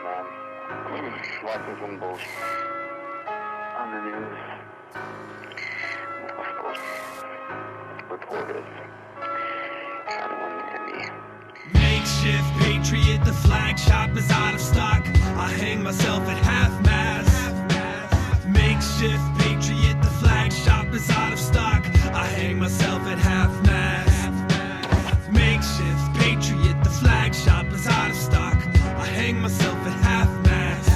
man. Watching some bullshit on the news. Reporters trying to win the Emmy. Makeshift patriot, the flag shop is out of stock. I hang myself at half-mast. Makeshift patriot, the flag shop is out of stock. I hang myself at half-mast. Makeshift patriot, the flag shop is out of stock. I hang myself at half-mast.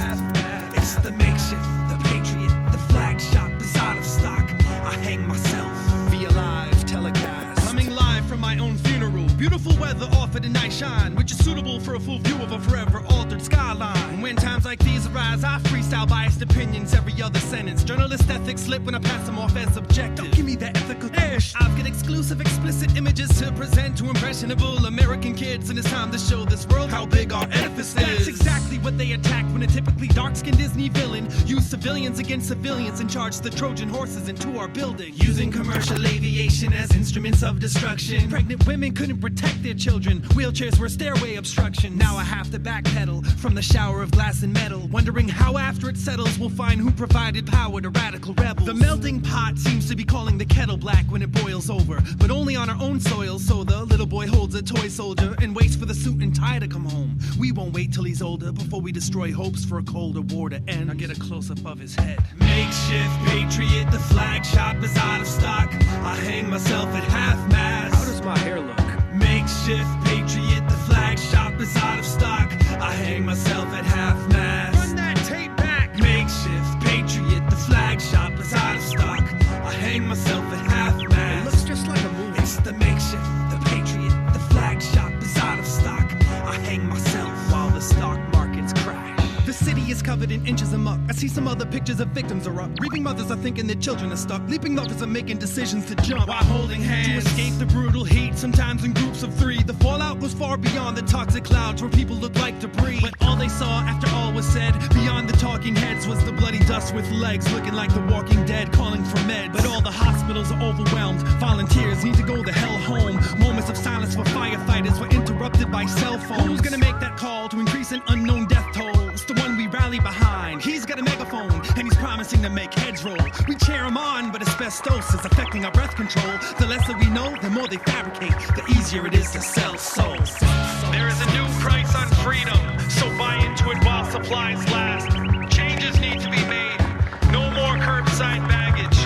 It's the makeshift, the patriot, the flag shop is out of stock. I hang myself via live telecast. Coming live from my own funeral. Beautiful weather offered a night shine, which is suitable for a full view of a forever altered skyline. When times like these arise, I freestyle biased opinions every other sentence. Journalist ethics slip when I pass them off as objective. Don't give me that ethical ish. I've got exclusive, explicit images to present to impressionable American kids, and it's time to show this world how big our edifice is. That's exactly what they attacked when a typically dark-skinned Disney villain used civilians against civilians and charged the Trojan horses into our building, using commercial aviation as instruments of destruction. Pregnant women couldn't protect their children. Wheelchairs were stairway obstruction. Now I have to backpedal from the shower of glass and metal, wondering how after it settles we'll find who provided power to radical rebels. The melting pot seems to be calling the kettle black when it boils over, but only on our own soil. So the little boy holds a toy soldier and waits for the suit and tie to come home. We won't wait till he's older before we destroy hopes for a colder war to end. I get a close-up of his head. Makeshift patriot, the flag shop is out of stock. I hang myself at half-mast. How does my hair look? Makeshift patriot, the flag shop is out of stock. I hang myself at half-mast. Run that tape back. Makeshift patriot, the flag shop is out of stock. I hang myself at half-mast. It looks just like a movie. It's the makeshift, the patriot, the flag shop is out of stock. I hang myself while the stock markets crash. The city is covered in inches of muck. I see some other pictures of victims are up. Grieving mothers are thinking their children are stuck. Leaping lovers are making decisions to jump while holding hands to escape the brutal heat, sometimes in groups of three. The fallout goes far beyond the toxic clouds where people look like debris. But all they saw after all was said, beyond the talking heads, was the bloody dust with legs looking like the Walking Dead calling for meds. But all the hospitals are overwhelmed. Volunteers need to go the hell home. Moments of silence for firefighters were interrupted by cell phones. Who's gonna make that call to increase an unknown death toll? It's the one we rally behind. He's got a megaphone and he's promising to make heads roll. We cheer him on, but asbestos is affecting our breath control. The less that we know, the more they fabricate, the easier it is to sell souls. There is a new price on freedom, so buy into it while supplies last. Changes need to be made. No more curbside baggage.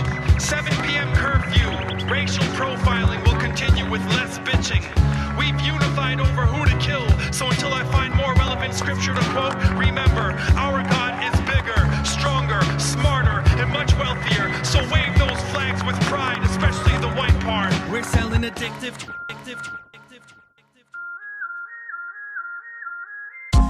7 p.m. curfew. Racial profiling will continue with less bitching. We've unified over who to kill, so until I find more relevant scripture to quote, remember, our God is bigger, stronger, smarter, and much wealthier. So wave those flags with pride, especially the white part. We're selling addictive.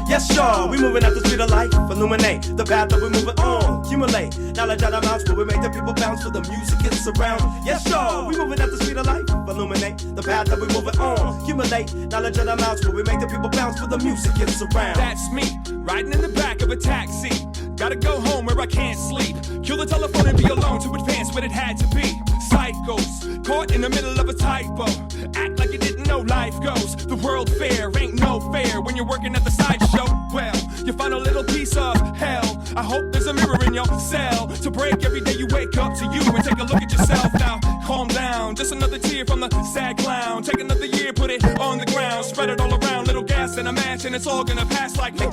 Yes, sure, we moving at the speed of light. Illuminate the path that we're moving on. Accumulate knowledge out of mouths, but we make the people bounce for the music gets around. Yes, sure, we moving at the speed of light. Illuminate the path that we're moving on. Accumulate knowledge out of mouths, but we make the people bounce for the music gets around. That's me, riding in the back of a taxi. Gotta go home where I can't sleep. Kill the telephone and be alone to advance what it had to be. Psychos, caught in the middle of a typo. Act like you didn't know life goes. The world fair ain't no fair when you're working at the sideshow. Well, you find a little piece of hell. I hope there's a mirror in your cell to break every day you wake up to you and take a look at yourself. Now, calm down, just another tear from the sad clown. Take another year, put it on the ground, spread it all around. Little gas in a match and it's all gonna pass like me.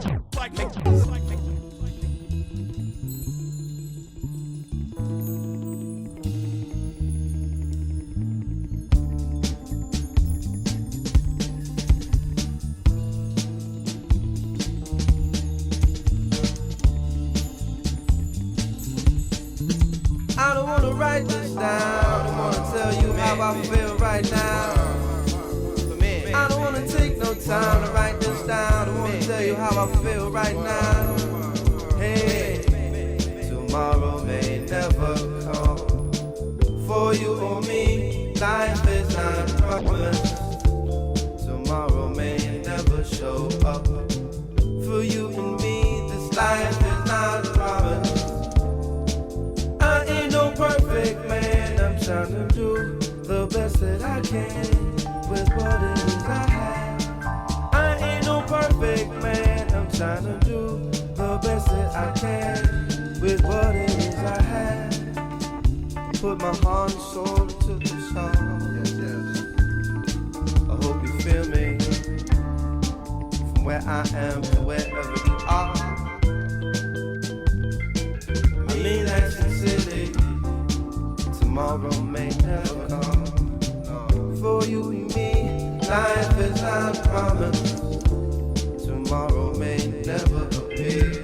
I don't wanna write this down. I don't wanna tell you how I feel right now. I don't wanna take no time to write this down. I don't wanna tell you how I feel right now. Hey, tomorrow may never come. For you or me, life is not promised. Tomorrow may never show up. For you and me, this life is not promised. I ain't no perfect man, I'm trying to do the best that I can with what it is I have. I ain't no perfect man, I'm trying to do that I can with what it is I have. Put my heart and soul into the song. Yes, yes. I hope you feel me from where I am to wherever you are. I mean that sincerely. Tomorrow may never come. For you and me, life is not promised. Tomorrow may never appear.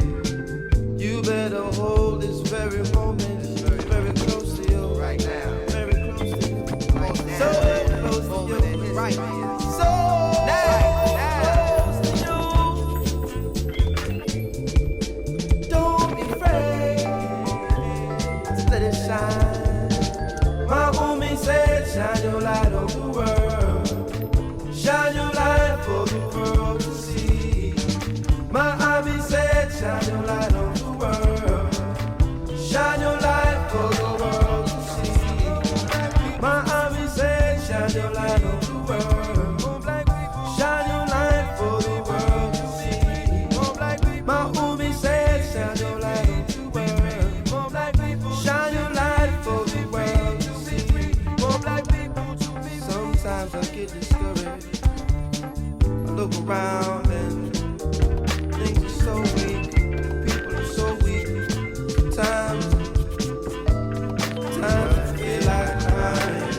You better hold this very moment very close to you right now. Very close to you. Right now. So close to you. Right. So close to you. Don't be afraid. Just let it shine. My homie said, shine your light on the world. Shine your light for the world to see. My hobby said, shine your light on the world. Shine your light for the world to see. My hobby said, shine your light on the world. Shine your light for the world to see. My hobby said, shine your light on the world. Shine your light for the world to see. Sometimes I get discouraged. I look around and things are so weak, people are so weak. Times I feel like crying.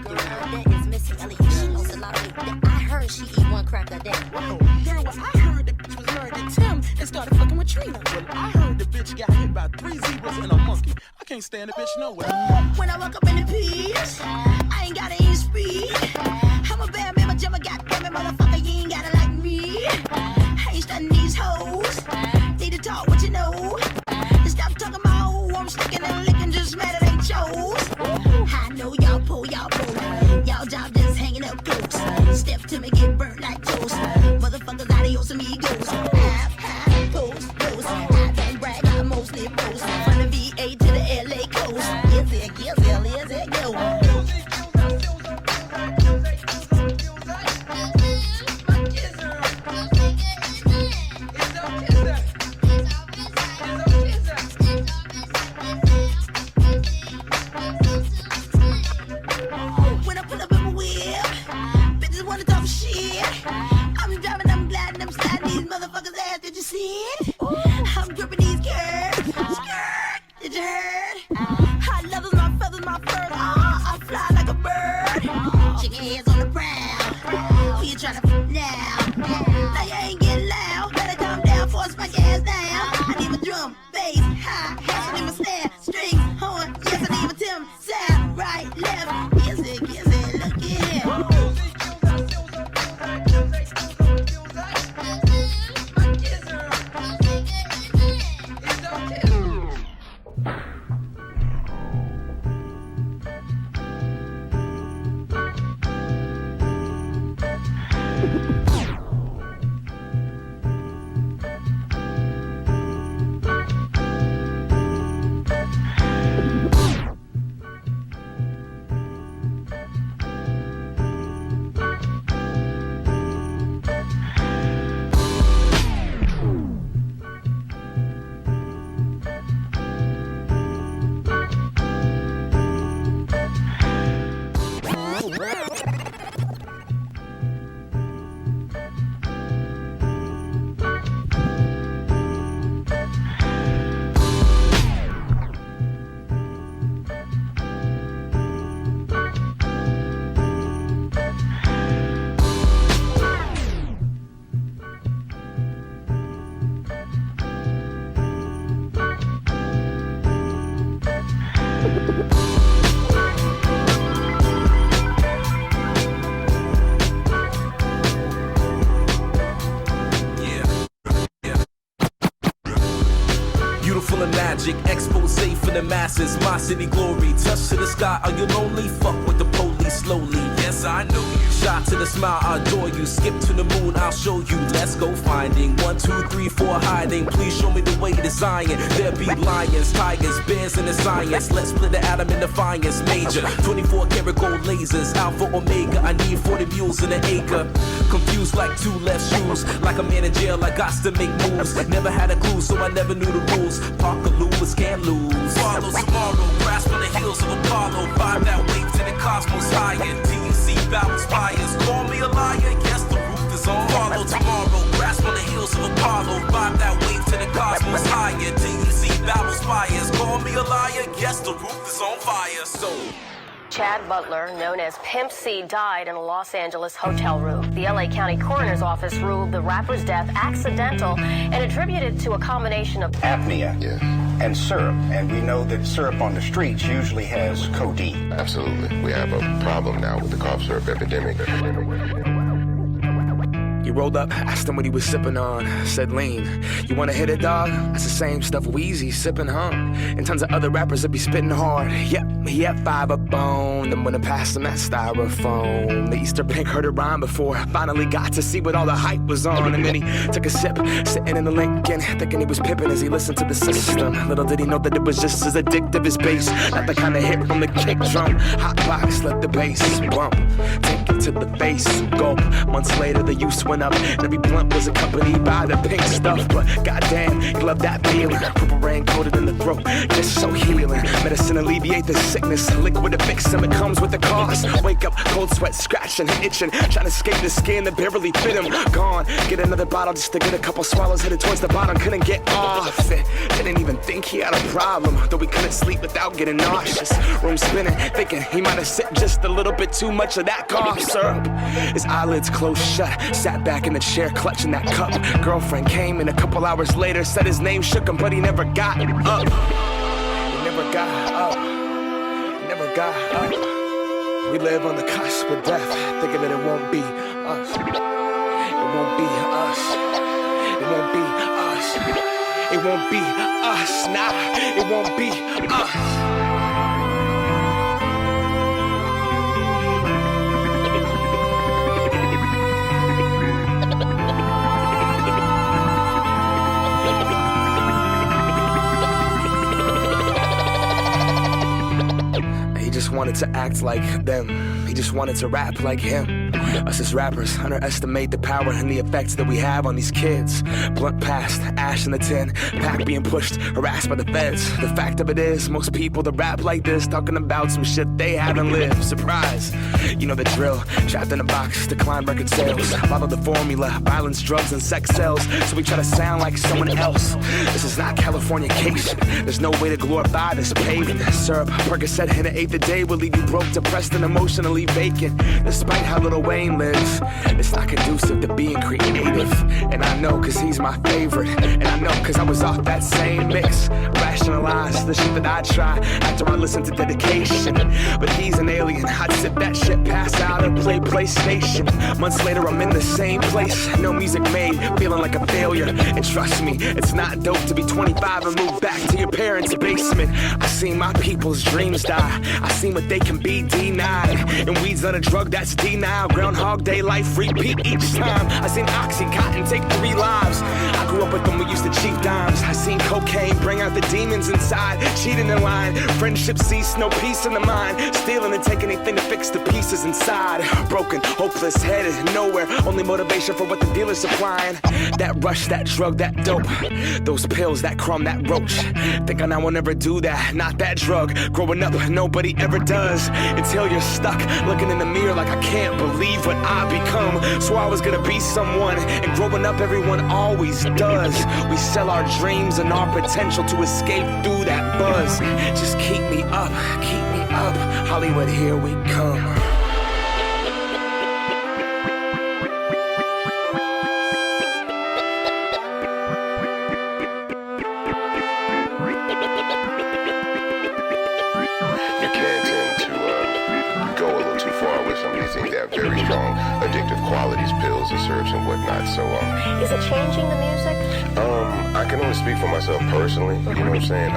That is Missy Elliott. She knows a lot of weed. I heard she eat one crack a day. Whoa, girl, well, I heard the bitch was married to Tim and started fucking with Trina. Well, I heard the bitch got hit by 3 zebras and a monkey. I can't stand the bitch nowhere. When I walk up in the piece, I ain't gotta eat speed. I'm a bad man, my jummer, goddamn it, motherfucker, you ain't gotta like me. I ain't stunning these hoes. Need to talk what you know. Stop talking about who I'm sticking and licking, just mad it ain't chose. I know y'all pull, y'all job just hanging up close. Step to me, get burnt like toast. Motherfuckers, adios amigos. Post. I don't brag, I mostly post. From the VA to the LA coast. Is it, go. When I put up in my whip, bitches wanna talk shit. I'm driving, I'm gliding, I'm sliding these motherfuckers' ass. Did you see it? I'm gripping these curves. Skirt, did you heard? Hot leathers, my feathers, my furs. I fly like a bird. Chicken heads on the prowl. Who you tryna f now? Now you ain't getting loud. Better calm down, force my gas down. I need my drum, bass, high hats. I need my snare, string, horn. Yes, I need my Tim sound. Right, left. Yes, it, look here. Full of magic, expose for the masses. My city glory, touch to the sky. Are you lonely? Fuck with the police slowly. Yes, I know you. shots and a smile, I adore you. Skip to the moon, I'll show you. Let's go finding 1, 2, 3, 4 hiding. Please show me the way to Zion. There be lions, tigers, bears in the science. Let's split the atom in defiance. Major 24 karat gold lasers, Alpha Omega. I need 40 mules in an acre. Confused like two left shoes. Like a man in jail, I got to make moves. Never had a clue, so I never knew the rules. Parker Lewis can't lose. Follow tomorrow, grasp on the heels of Apollo. Vibe that wave to the cosmos higher. DEC battles fires. Call me a liar, yes, the roof is on. Follow tomorrow, grasp on the heels of Apollo. Vibe that wave to the cosmos higher. DEC battles fires. Call me a liar, yes, the roof is on fire. So Chad Butler, known as Pimp C, died in a Los Angeles hotel room. The LA County Coroner's Office ruled the rapper's death accidental and attributed to a combination of apnea and syrup. And we know that syrup on the streets usually has codeine. Absolutely. We have a problem now with the cough syrup epidemic. He rolled up, asked him what he was sipping on. Said lean. You wanna hit it, dog? That's the same stuff Weezy sipping, huh? And tons of other rappers that be spitting hard. Yep, he had 5 up on. Then when I passed him that styrofoam, the Easter Bank heard it rhyme before. Finally got to see what all the hype was on. And then he took a sip, sitting in the Lincoln, thinking he was pippin' as he listened to the system. Little did he know that it was just as addictive as bass. Not the kind of hit from the kick drum. Hot box, let the bass bump. Take it to the face, gulp. Months later, the use went up. And every blunt was accompanied by the pink stuff. But goddamn, he loved that feeling. Purple rain coated in the throat, just so healing. Medicine alleviate the sickness. Liquid to fix him, it comes with the cost. Wake up, cold sweat, scratching, itching. Trying to escape the skin that barely fit him. Gone, get another bottle just to get a couple swallows. Headed towards the bottom, couldn't get off it. Didn't even think he had a problem. Though he couldn't sleep without getting nauseous. Room spinning, thinking he might have sipped just a little bit too much of that cough syrup. His eyelids closed shut, sat back in the chair clutching that cup. Girlfriend came in a couple hours later, said his name shook him, but he never got up. He never got up. He never got up. We live on the cusp of death, thinking that it won't be us. It won't be us. It won't be us. It won't be us. Nah, it won't be us. He just wanted to act like them. He just wanted to rap like him. Us as rappers underestimate the power and the effects that we have on these kids. Blunt past, ash in the tin, pack being pushed, harassed by the feds. The fact of it is, most people that rap like this talking about some shit they haven't lived. Surprise, you know the drill. Trapped in a box, decline record sales. Follow the formula, violence, drugs, and sex sells. So we try to sound like someone else. This is not Californication. There's no way to glorify this pavement. Syrup, Percocet, and an eighth a day will leave you broke, depressed, and emotionally vacant. Despite how Lil Wayne lives, it's not conducive to being creative. And I know cause he's my favorite. And I know cause I was off that same mix. Rationalize the shit that I try after I listen to Dedication. But he's an alien, I'd sip that shit, pass out and play PlayStation. Months later I'm in the same place, no music made, feeling like a failure. And trust me, it's not dope to be 25 and move back to your parents' basement. I seen my people's dreams die, I seen what they can be denied. And weed's not a drug, that's denial. Groundhog Day life, repeat each time. I seen Oxycontin take 3 lives. I grew up with them, we used to cheap dimes. I seen cocaine bring out the demons inside. Cheating in line, friendship cease, no peace in the mind. Stealing and taking anything to fix the pieces inside. Broken, hopeless, headed nowhere. Only motivation for what the dealer's supplying. That rush, that drug, that dope. Those pills, that crumb, that roach. Think I now will never do that, not that drug. Growing up, nobody ever does. Until you're stuck, looking in the mirror like I can't believe what I become. Swore I was gonna be someone, and growing up everyone always does. We sell our dreams and our potential to escape through that buzz. Just keep me up, Hollywood, here we come. Very strong addictive qualities, pills and syrups and whatnot. So is it changing the music? I can only speak for myself personally, you know what I'm saying?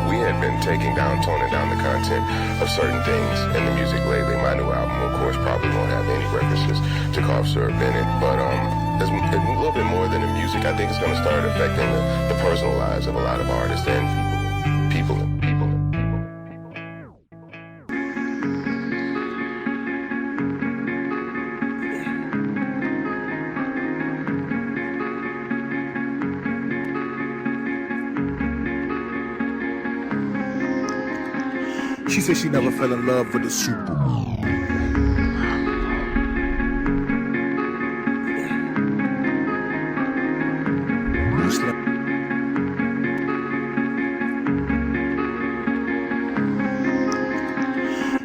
We had been toning down the content of certain things in the music lately. My new album, of course, probably won't have any references to cough syrup in it, but it's a little bit more than the music. I think it's going to start affecting the personal lives of a lot of artists and people. She said she never fell in love with a Superman.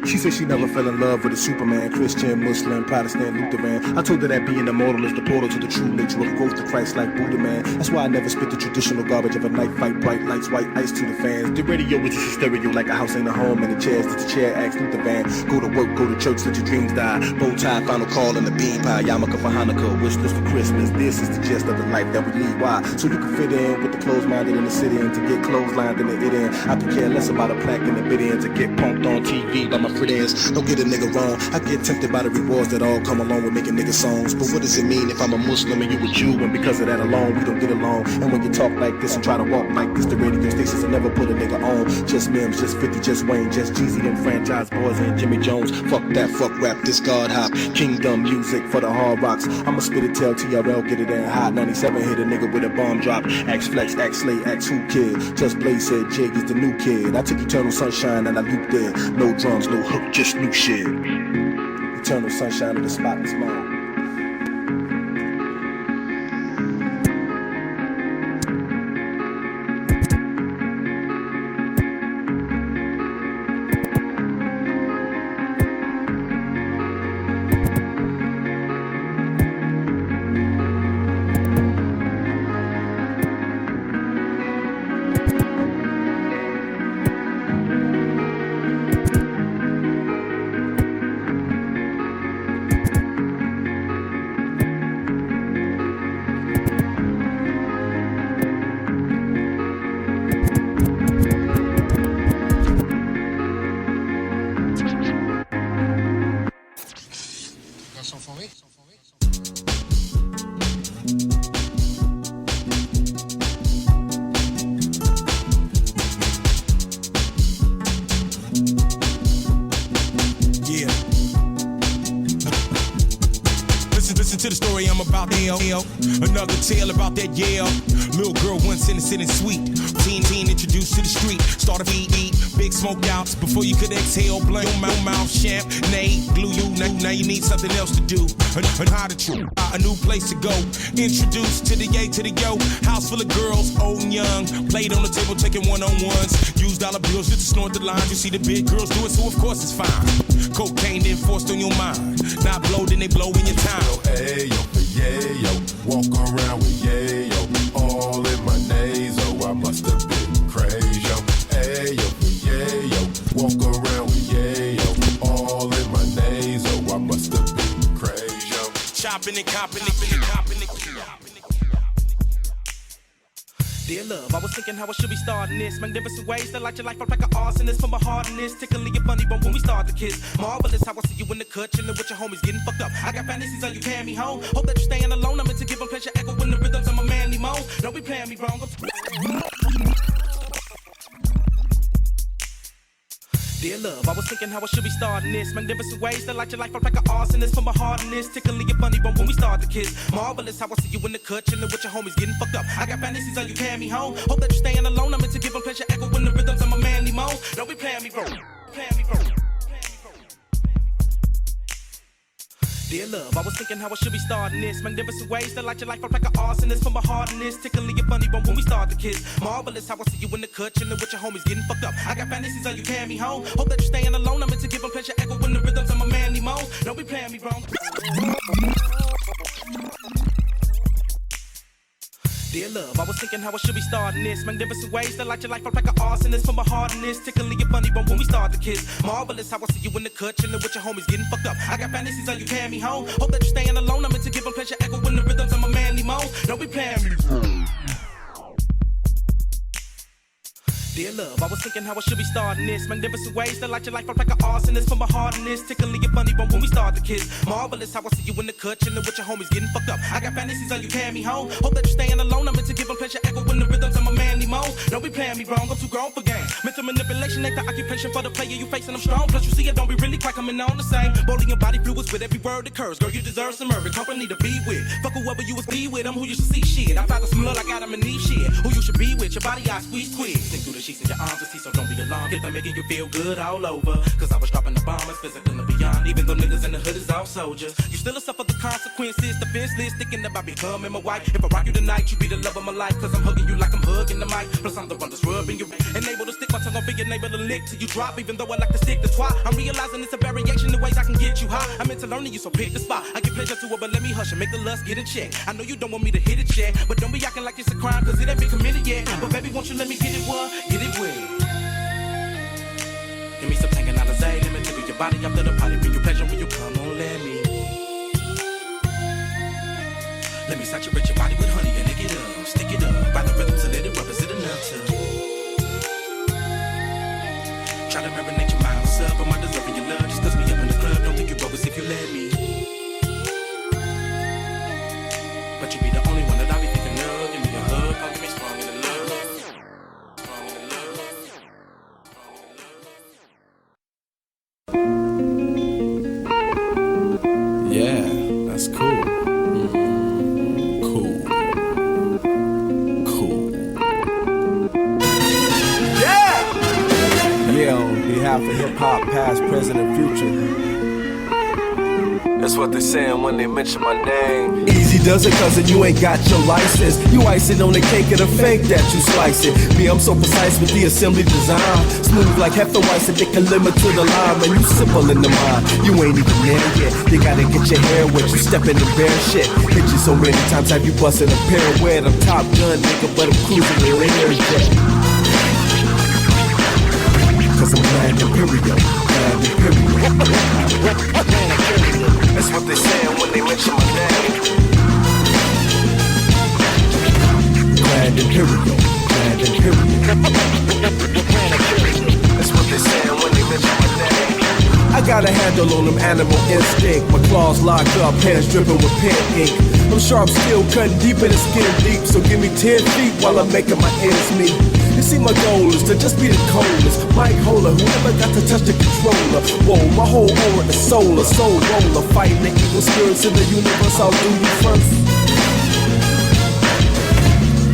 She said she never fell in love with a Superman, Christian, Muslim, Protestant, Lutheran. I told her that being immortal is the portal to the true nature of growth to Christ like Buddha man. That's why I never spit the traditional garbage of a night fight, bright lights, white ice to the fans. The radio is just a stereo like a house ain't a home, and the chairs that the chair acts through the van. Go to work, go to church, let your dreams die. Bow tie, final call, and the bean pie. Yarmulke for Hanukkah, wish list for Christmas. This is the gist of the life that we lead. Why? So you can fit in with the closed-minded in the city and to get clotheslined in the it in. I could care less about a plaque in the bid in to get punked on TV by my friends. Don't get a nigga wrong, I get tempted by the rewards that all come along with making nigga songs. But what does it mean if I'm a Muslim and you a Jew? And because of that alone, we don't get along. And when you talk like this and try to walk like this, the radio stations will never put a nigga on. Just Mims, just 50, just Wayne, just Jeezy, them franchise boys and Jimmy Jones. Fuck that, fuck rap, this God hop. Kingdom music for the hard rocks. I'ma spit it, tell TRL, get it in hot. 97 hit a nigga with a bomb drop. Axe Flex, Axe Slay, Axe Who Kid. Just Blaze said Jig is the new kid. I took Eternal Sunshine and I looped there. No drums, no hook, just new shit. Eternal sunshine of the spotless mind. To the story I'm about to tell. Another tale about that Yale. Little girl once innocent and sweet. Teen introduced to the street. Started eat big smoke outs before you could exhale. Blunt your mouth champ. Nay, glue you. Now you need something else to do. A new place to go. Introduced to the yay to the yo. House full of girls, old and young. Played on the table taking one-on-ones. Use dollar bills just to snort the lines. You see the big girls do it, so of course it's fine. Cocaine then forced on your mind. Not blow, then they blow in your time. Ayo, yayo, walk around with yayo, all in my nasal. I must have been crazy. Ayo, yayo, walk around with yayo, all in my nasal. I must have been crazy. Chopping and copping it. Dear love, I was thinking how I should be starting this. Magnificent ways that light your life up like an arsonist. From my heart in this, tickling your funny bone when we start to kiss. Marvelous how I see you in the cut, chilling with your homies, getting fucked up. I got fantasies of you carrying me home. Hope that you're staying alone. I'm meant to give them pleasure, echo in the rhythms of my manly moans. Don't be playing me wrong. Dear love, I was thinking how I should be starting this. Magnificent ways that light your life up like an arsonist. From my heart in this, tickling your funny bone when we start to kiss. Marvelous how I see you in the cut, chilling with your homies, getting fucked up. I got fantasies of you carrying me home. Hope that you're staying alone. I'm meant to give them pleasure, echo in the rhythms of my manly moans. Don't be playing me wrong. Dear love, I was thinking how I should be starting this. Magnificent ways that light your life up like an arsonist. From my heart in this, tickling your funny bone when we start to kiss. Marvelous how I see you in the cut, chilling with your homies, getting fucked up. I got fantasies of you carrying me home. Hope that you're staying alone. I'm meant to give them pleasure, echo in the rhythms of my manly moans. Don't be playing me wrong. Dear love, I was thinking how I should be starting this. Magnificent ways that light your life up like an arsonist. From my heart in this, tickling your funny bone when we start to kiss. Marvelous how I see you in the cut, chilling with your homies, getting fucked up. I got fantasies of you carrying me home. Hope that you're staying alone. I'm meant to give them pleasure, echo in the rhythms of my manly moans. Don't be playing me. Dear love, I was thinking how I should be starting this. Magnificent ways to light your life up like an arsonist. From my heart in this, tickling your funny bone when we start to kiss. Marvelous how I see you in the cut, chillin' with your homies getting fucked up. I got fantasies of you carry me home. Hope that you're staying alone. I'm meant to give them pleasure, echo in the rhythms of my manly moans. Don't be playing me wrong, I'm too grown for games. Mental manipulation ain't the occupation for the player you facing. I'm strong, plus you see it don't be really quite coming on the same. Bowling your body fluids with every word that curves. Girl, you deserve some urban company to be with. Fuck whoever you was be with, I'm who you should see shit. I found the smell I got them in these shit. Who you should be with, your body I squeeze quick. Think through the sheets in your arms to see, so don't be alarmed if I'm making you feel good all over. Cause I was dropping the bombers, physical and beyond. Even though niggas in the hood is all soldiers, you still suffer the consequences. Defenseless, thinking about becoming my wife. If I rock you tonight, you be the love of my life. Cause I'm hugging you like I'm hugging the mic. Plus I'm the one that's rubbing you. And able to stick my tongue on your neighbor to lick till you drop. Even though I like to stick the twat, I'm realizing it's a variation of ways I can get you high. I'm into learning you, so pick the spot. I give pleasure to it, but let me hush and make the lust get in check. I know you don't want me to hit it yet, but don't be acting like it's a crime, cause it ain't been committed yet. But baby, won't you let me get it one, get it wet. Give me some tankin' out of Zay, let me tickle your body after the party. Bring you pleasure when you come on, let me. Let me saturate your body with honey and lick it up, stick it up. By the rhythm to let it rub, is it enough to? Try to marinate your mind, what's up? Am I deserving your love? Just cause we up in the club, don't think you bogus if you let me. But you be the only one that I be thinking of. Give me a hug, come give me strong in the love. Strong in the love. Yeah, that's cool. Cool. Cool. Yeah! Yeah, on behalf of hip-hop, past, present, and future. That's what they saying when they mention my name. Easy does it, cousin, you ain't got your license. You ice it on the cake of the fake that you slice it. Me, I'm so precise with the assembly design. Smooth like Hefner Weiss, and they can limit to the line. Man, you simple in the mind, you ain't even there yet. You gotta get your hair wet, you stepping in bare shit. Hit you so many times, have you busting a pirouette. I'm Top Gun, nigga, but I'm cruising in air jet. Cause I'm Grand Imperial, Grand Imperial. That's what they saying when they mention my name. Grand Imperial, Grand Imperial. That's what they saying when they mention my name. I got a handle on them animal instinct. My claws locked up, hands dripping with pen ink. I'm sharp still cutting deep in the skin deep. So give me 10 feet while I'm making my ends meet. You see my goal is to just be the coldest Mike Holder, whoever got to touch the controller. Whoa, my whole aura is solar, soul roller. Fighting the evil spirits in the universe, I'll do you first.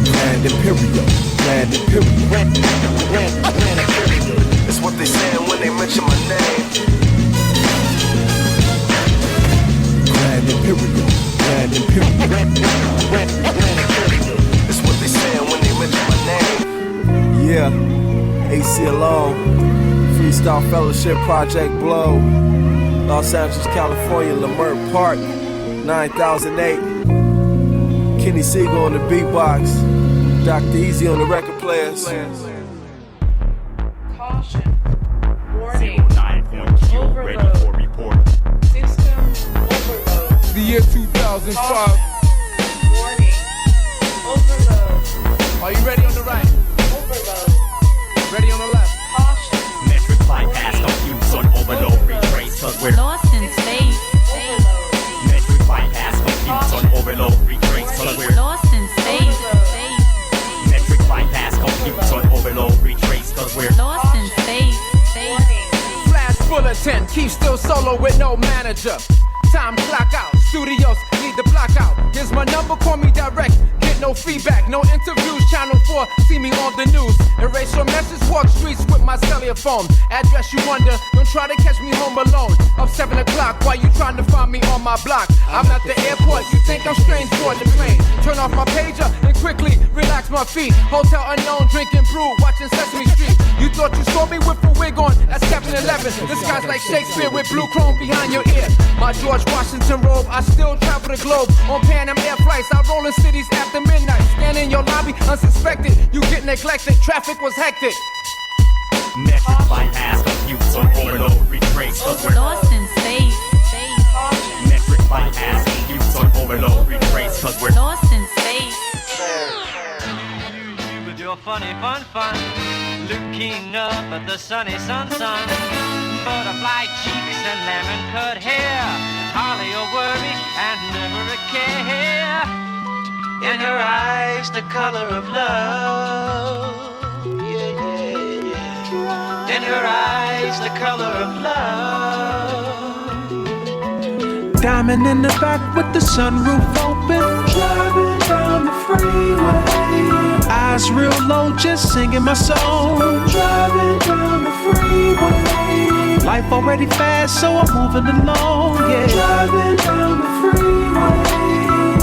Grand Imperial, Grand Imperial. Grand Imperial. That's what they saying when they mention my name. Grand Imperial, Grand Imperial. That's what they saying when they mention my name. Yeah, ACLO, Freestyle Fellowship Project Blow, Los Angeles, California, Lamert Park, 9008. Kenny Siegel on the beatbox, Dr. Easy on the record players. Caution. Warning. 09.Q ready for report. System overload. The year 2005. Caution. Warning. Overload. Are you ready on the right? Overload. Ready on the left? Caution. Metric bypass, confused on overload, retrace, cause we're lost in space. Overload. Metric bypass, confused on overload, retrace, cause we're lost in space. Metric bypass, confused on overload, retrace, cause we're lost in space. Flash bulletin, keep still solo with no manager. Time clock out, studios need to block out. Here's my number, call me direct. Get no feedback, no interviews. Channel 4, see me on the news. Erase your message, walk streets with my cellular phone. Address you wonder, don't try to catch me home alone. Up 7 o'clock, why you trying to find me on my block? I'm at the airport, you think I'm strange board the plane. Turn off my pager and quickly relax my feet. Hotel unknown, drinking brew, watching Sesame Street. You thought you saw me with a wig on, that's Captain 11. This guy's like Shakespeare with blue chrome behind your ear. My George Washington robe, I still travel the globe. On Pan Am Air flights, I roll in cities after midnight. Stand in your lobby, unsuspected. You get neglected, traffic was hectic. metric bypass, confused on overload, retrace, cause we're lost in space. Metric bypass, confused on overload, retrace, cause we're lost in space. With your funny fun, king of the sunny sun. Butterfly cheeks and lemon-cut hair, hardly a worry and never a care. In her eyes, the color of love. Yeah, yeah, yeah. In her eyes, the color of love. Diamond in the back with the sunroof open, driving down the freeway. Eyes real low, just singing my song. Driving down the freeway. Life already fast, so I'm moving along. Yeah. Driving down the freeway.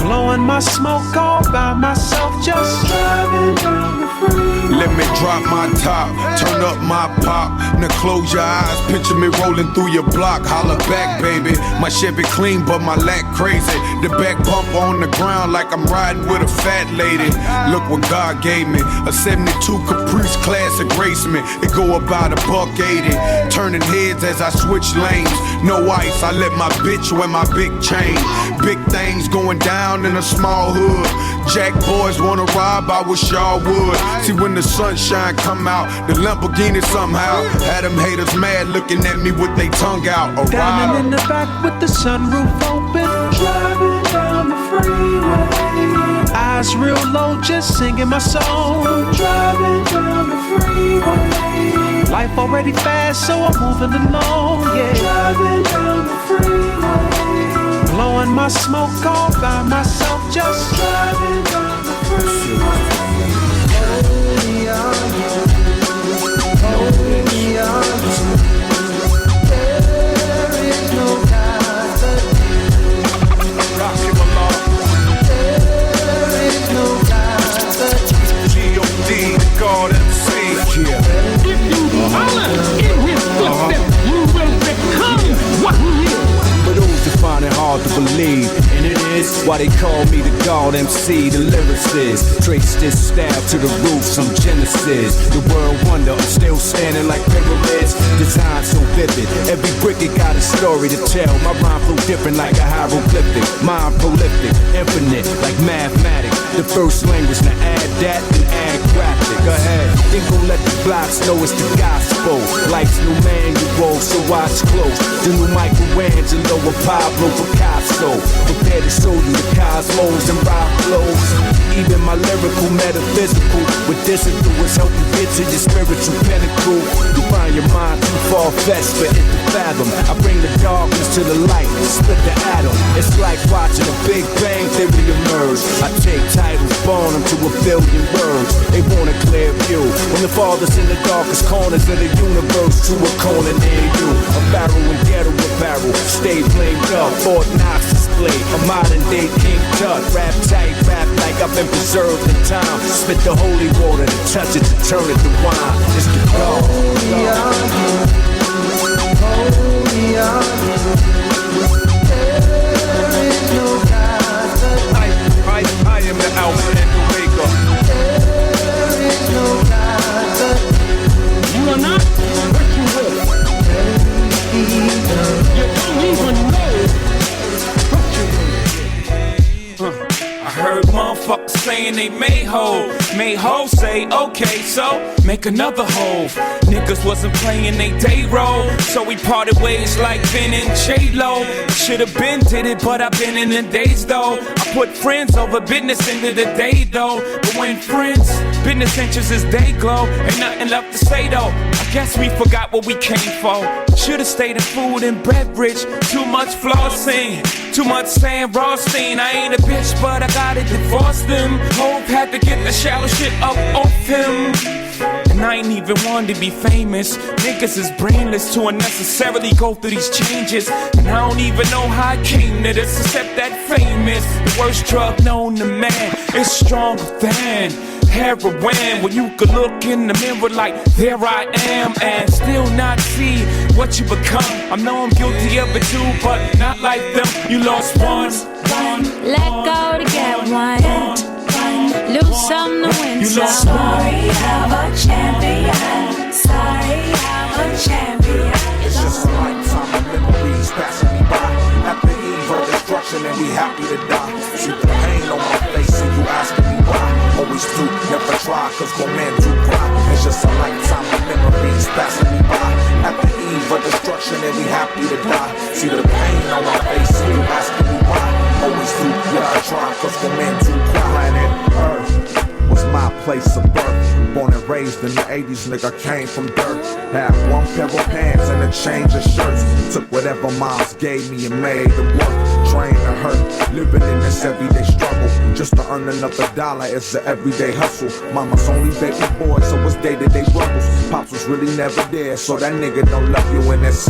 Blowing my smoke all by myself, just driving down the freeway. Let me drop my top, turn up my pop. Now close your eyes, picture me rolling through your block. Holla back, baby. My Chevy clean, but my lack crazy. The back bump on the ground like I'm riding with a fat lady. Look what God gave me, a 72 Caprice Classic Raceman. It go about $180, turning heads as I switch lanes. No ice, I let my bitch wear my big chain. Big things going down in a small hood. Jack boys wanna rob, I wish y'all would. See when the sunshine come out, the Lamborghini somehow had them haters mad, looking at me with their tongue out. A Diamond rider in the back with the sunroof open, driving down the freeway. Eyes real low, just singing my song. Driving down the freeway. Life already fast, so I'm moving along. Yeah. Driving down the freeway. Blowing my smoke all by myself, just driving down the freeway. Find it hard to believe, and it is why they call me the God MC, the lyricist. Trace this style to the roots from Genesis. The world wonder, I'm still standing like pyramids. Design so vivid, every brick it got a story to tell. My rhyme flow different like a hieroglyphic. Mind prolific, infinite like mathematics. The first language, now add that and add graphic. Go ahead, then go let the blocks know it's the gospel. Life's new manual, so watch close. The new Michelangelo and Pablo Picasso. Prepare to show you the cosmos and rock flows. Even my lyrical metaphysical with this influence help you get to your spiritual pinnacle. You find your mind too far-fetched for it to fathom. I bring the darkness to the light, split the atom. It's like watching a Big Bang theory emerge. I take titles, born them to a billion words. They want a clear view. When the father's in the darkest corners of the universe, to a corner near you. A barrel and ghetto apparel, stay flamed up. Fort Knox display, a modern day King Tut. Rap tight, rap like I've been preserved in time. Spit the holy water to touch it, to turn it to wine. It's the God. Holy are you, holy are you. There is no God but I am the Alpha and Omega. there is no God but you are not what you were. You don't even know what you were. I heard motherfuckers saying they made hoe. Made hoe say, okay, so make another hoe. Niggas wasn't playing they day role, so we parted ways like Ben and J-Lo. Should've been did it, but I've been in the days though. I put friends over business into the day though. But when friends, business interests is day glow, ain't nothing left to say though. I guess we forgot what we came for. Should've stayed in food and beverage. Too much flossing, too much saying Rothstein. I ain't a bitch, but I gotta divorce them. Hope had to get the shallow shit up off him. And I ain't even wanted to be famous. Niggas is brainless to unnecessarily go through these changes. And I don't even know how I came to this, except that fame is the worst drug known to man. It's stronger than heroin. When you could look in the mirror like, there I am, and still not see what you become. I know I'm guilty of it too, but not like them. You lost one. Let go to get one. Lose some to win some. Sorry, I'm a champion. Sorry, I'm a champion. It's just a lifetime of memories passing me by. At the eve of destruction and we happy to die. See the pain on my face and you asking me why. always do. Never try, cause one man do cry. It's just a lifetime of memories passing me by. At the eve of destruction and we happy to die. See the pain on my face and you asking me why. Always do, never try, cause one man do cry. Planet Earth was my place of birth. Born and raised in the 80s, nigga, came from dirt. Had one pair of pants and a change of shirts. Took whatever moms gave me and made it work. Trained to hurt, living in this everyday struggle. Just to earn another dollar, it's an everyday hustle. Mama's only baby boy, so it's day-to-day rumbles. Pops was really never there, so that nigga don't love you in this.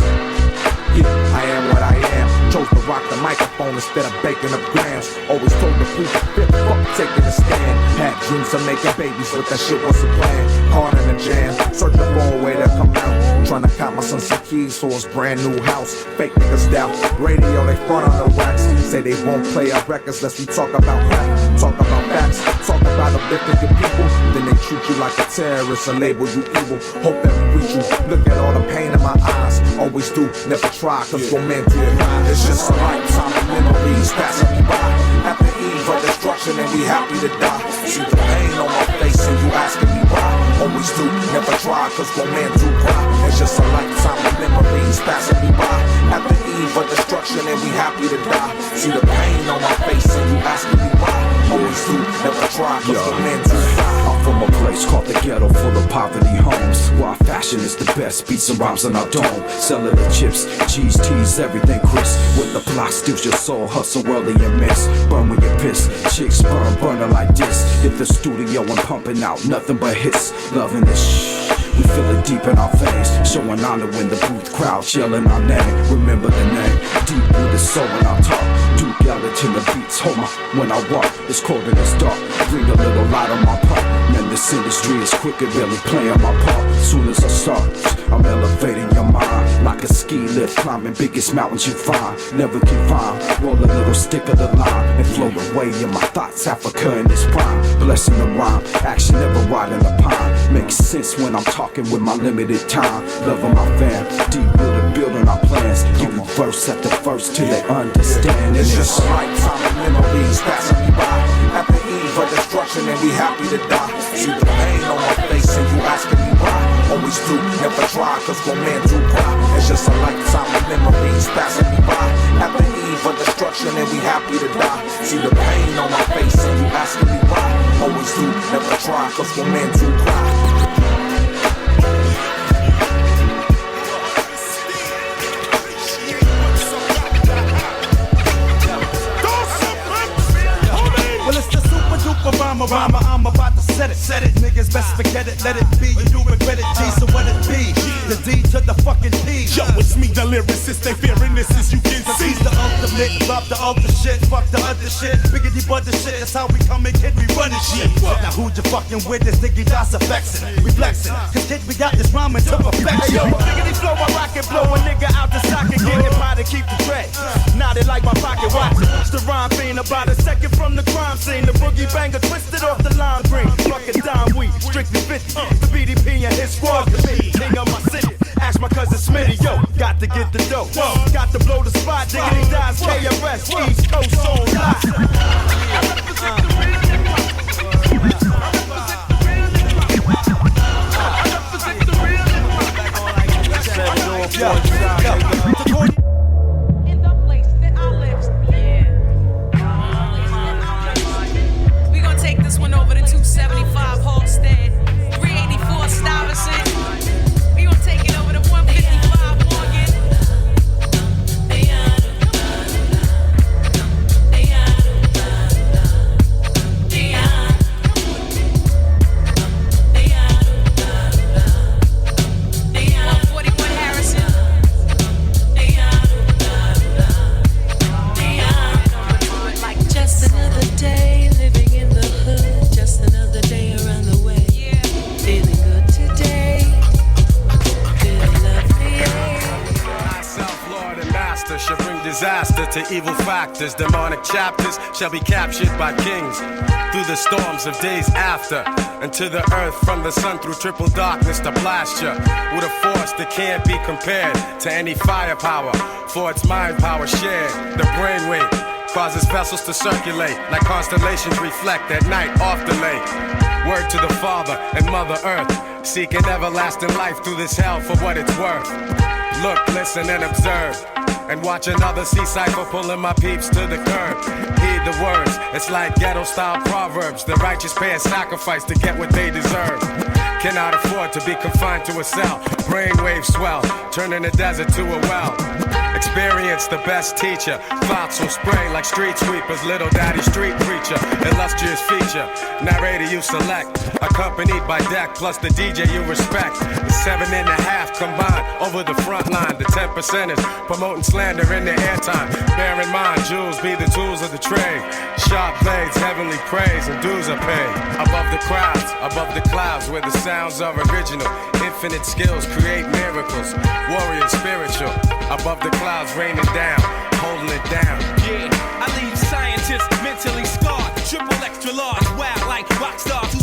Yeah, I am what I am. Chose to rock the microphone instead of baking up grams. Always told the people, fuck taking a stand. Had dreams of making babies, but that shit wasn't planned. Hard in the jam, searching for a way to come out. Trying to cop my son some keys for his brand new house. Fake niggas doubt, radio they front on the wax. Say they won't play our records unless we talk about crack. Talk about facts, talk about uplifting your people. Then they treat you like a terrorist and label you evil. Hope that we reach you, look at all the pain in my eyes. Always do, never try, cause one man do it. It's just a lifetime of memories passing me by. At the eve of destruction and we happy to die. See the pain on my face and you asking me why. Always do, never try, cause one man do cry. It's just a lifetime of memories passing me by. At the eve of destruction and we happy to die. See the pain on my face and you asking me why. Always do, never try, cause one man do cry. I'm from a place called the ghetto full of poverty homes, where our fashion is the best, beats and rhymes on our dome. Selling the chips, cheese, teas, everything crisp. With the block steals your soul, hustle worldly and miss. Burn when you're pissed, chicks burning like this. Hit the studio and pumping out nothing but hits. Loving this shh. We feel it deep in our veins, showing honor when the booth crowd yelling our name. Remember the name, deep with the soul in our talk. Duke Ellington, the beats, hold my when I walk. It's cold and it's dark, bring a little light on my part. Man, this industry is quick at really playing my part. Soon as I start, I'm elevating your mind. Like a ski lift, climbing biggest mountains you find. Never can find, roll a little stick of the line and float away in my thoughts. Africa in this prime, blessing the rhyme. Action never riding the pine. Makes sense when I'm talking with my limited time. Loving my fam, deep rooted building our plans. Give them verse after verse till they understand. It's just a lifetime of memories passing me by. At the eve of destruction and we happy to die. See the pain on my face and you asking me why. Always do, never try, cause one man do cry. It's just a lifetime of memories passing me by. At the eve of destruction and we happy to die. See the pain on my face and you asking me why. Always do, never try, cause one man do cry. Rhymer, I'm about to set it. Niggas best forget it, let it be. You do regret it, G, so what it be? The D to the fucking P. Yo, it's me, the lyricist. They fearing this as you can see. He's the ultimate, love the ultra shit, fuck the other shit. Biggity butter shit, that's how we come and kid, we running shit. Now who you fucking with? This nigga that's affecting. We flexing, cause kid, we got this rhyming to perfection. Hey yo, biggity flow, I rock it, blow a nigga out the socket, get it by to keep the tray. Now they like my pocket watch. It's the rhyme fiend, about a second from the crime scene. The boogie banger twisted off the lime green. Fucking dime weed, strictly 50. The BDP and his squad, the king of my city. Ask my cousin Smitty, yo, got to get the dough. Got to blow the spot, diggity dies, KRS, East Coast on live. In the place that I live, we gonna take this one over to 275 Halstead, 384 Stuyvesant. We gonna take it over to 155 Morgan. Disaster to evil factors, demonic chapters shall be captured by kings through the storms of days after, and to the earth from the sun through triple darkness to blast ya with a force that can't be compared to any firepower, for its mind power shared, the brainwave causes vessels to circulate like constellations reflect at night off the lake. Word to the Father and Mother Earth, seeking everlasting life through this hell for what it's worth. Look, listen, and observe, and watch another sea cycle pulling my peeps to the curb. Heed the words, it's like ghetto-style proverbs. The righteous pay a sacrifice to get what they deserve. Cannot afford to be confined to a cell. Brainwaves swell, turning the desert to a well. Experience the best teacher. Thoughts will spray like street sweepers. Little daddy street preacher. Illustrious feature. Narrator you select. Accompanied by deck plus the DJ you respect. The 7.5 combined over the front line. The 10%ers promoting slander in their airtime. Bear in mind, jewels be the tools of the trade. Sharp blades, heavenly praise, and dues are paid. Above the crowds, above the clouds, where the sounds are original. Infinite skills create miracles. Warrior spiritual. Above the clouds raining down, holding it down. Yeah, I leave scientists mentally scarred. Triple extra large, wild like rock stars who